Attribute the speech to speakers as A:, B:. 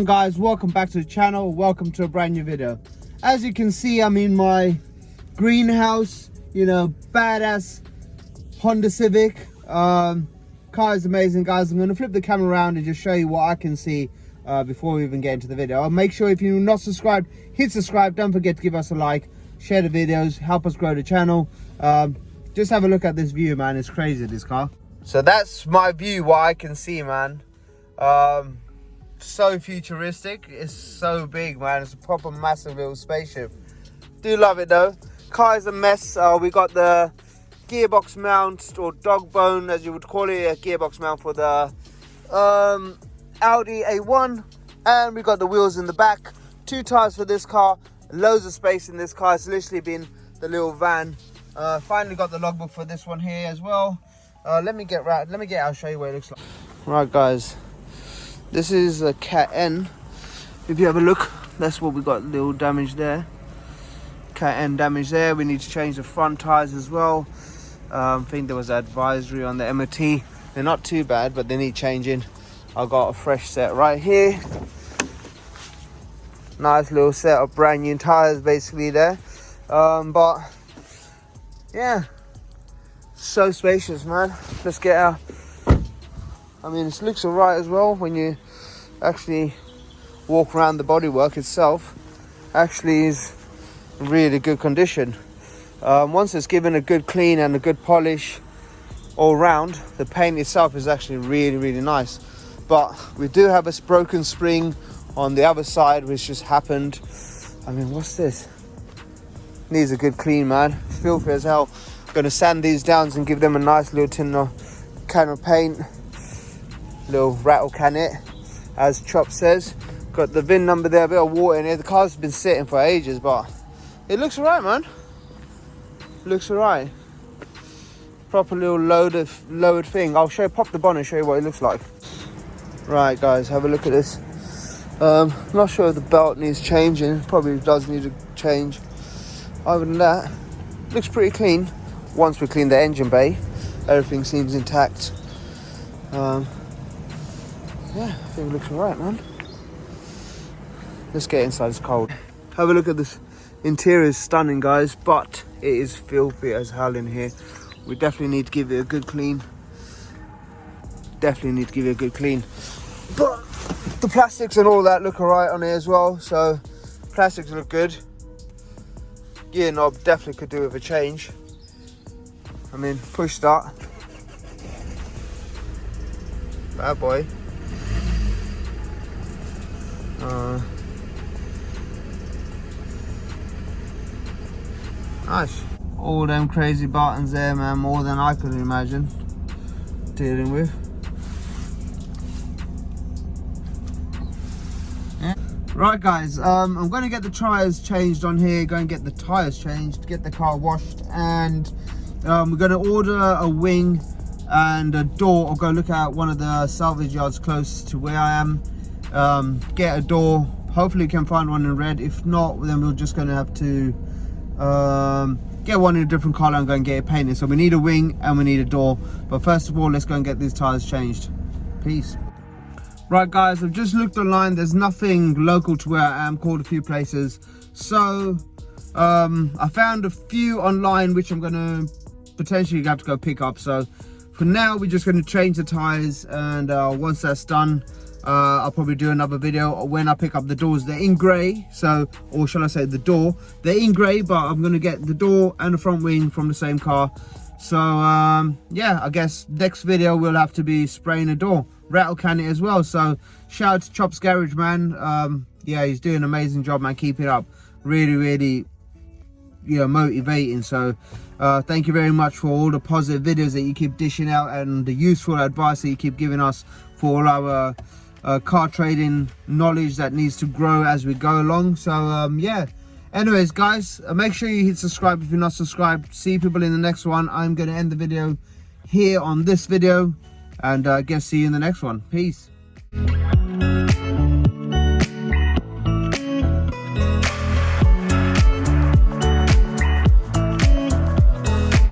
A: guys, welcome back to the channel. Welcome to a brand new video. As you can see, I'm in my greenhouse, badass Honda Civic. Car is amazing, guys. I'm going to flip the camera around and just show you what I can see before we even get into the video. Make sure if you're not subscribed, hit subscribe. Don't forget to give us a like, share the videos, help us grow the channel. Just have a look at this view, man. It's crazy, this car. So that's my view, what I can see, man. So futuristic. It's so big, man. It's a proper massive little spaceship. Do love it though. Car is a mess. We got the gearbox mount, or dog bone as you would call it, a gearbox mount for the Audi A1, and we got the wheels in the back. 2 tires for this car. Loads of space in this car. It's literally been the little van. Finally got the logbook for this one here as well. Let me get I'll show you what it looks like. Right, guys, this is a Cat N. If you have a look, that's what we got. Little damage there. Cat N damage there. We need to change the front tires as well. I think there was advisory on the MOT. They're not too bad, but they need changing. I got a fresh set right here. Nice little set of brand new tires basically there. But yeah, so spacious, man. Let's get out. I mean, it looks alright as well when you actually walk around. The bodywork itself actually is in really good condition. Once it's given a good clean and a good polish all round, the paint itself is actually really nice. But we do have a broken spring on the other side, which just happened. I mean, what's this? Needs a good clean, man. Filthy as hell. Gonna sand these down and give them a nice little can of paint. Little rattle can it, as Chop says. Got the VIN number there, a bit of water in it. The car's been sitting for ages, but it looks alright, man. Looks alright. Proper little lowered thing. I'll pop the bonnet and show you what it looks like. Right, guys, have a look at this. Not sure if the belt needs changing. Probably does need to change. Other than that, looks pretty clean. Once we clean the engine bay, everything seems intact. Yeah, I think it looks alright, man. Let's get inside. It's cold. Have a look at this. Interior is stunning, guys, but it is filthy as hell in here. We definitely need to give it a good clean. But the plastics and all that look alright on it as well. So plastics look good. Gear knob definitely could do with a change. I mean, push start. Bad boy. Nice. All them crazy buttons there, man, more than I could imagine dealing with. Yeah. Right, guys, I'm going to get the tires changed on here, go and get the tires changed, get the car washed, and we're going to order a wing and a door, or go look at one of the salvage yards close to where I am. Get a door. Hopefully we can find one in red. If not, then we're just going to have to get one in a different color and go and get it painted. So we need a wing and we need a door, but first of all, let's go and get these tires changed. Peace. Right, guys, I've just looked online. There's nothing local to where I am. Called a few places, so I found a few online which I'm gonna potentially have to go pick up. So for now, we're just going to change the tires, and once that's done, I'll probably do another video when I pick up the doors. They're in grey, so, or shall I say the door, they're in grey, but I'm going to get the door and the front wing from the same car. So yeah, I guess next video will have to be spraying the door, rattle can it as well. So shout out to Chop's Garage, man. Yeah, he's doing an amazing job, man. Keep it up. Really motivating. So thank you very much for all the positive videos that you keep dishing out and the useful advice that you keep giving us for all our car trading knowledge that needs to grow as we go along. So yeah, anyways, guys, make sure you hit subscribe if you're not subscribed. See people in the next one. I'm going to end the video here on this video, and I guess see you in the next one. Peace.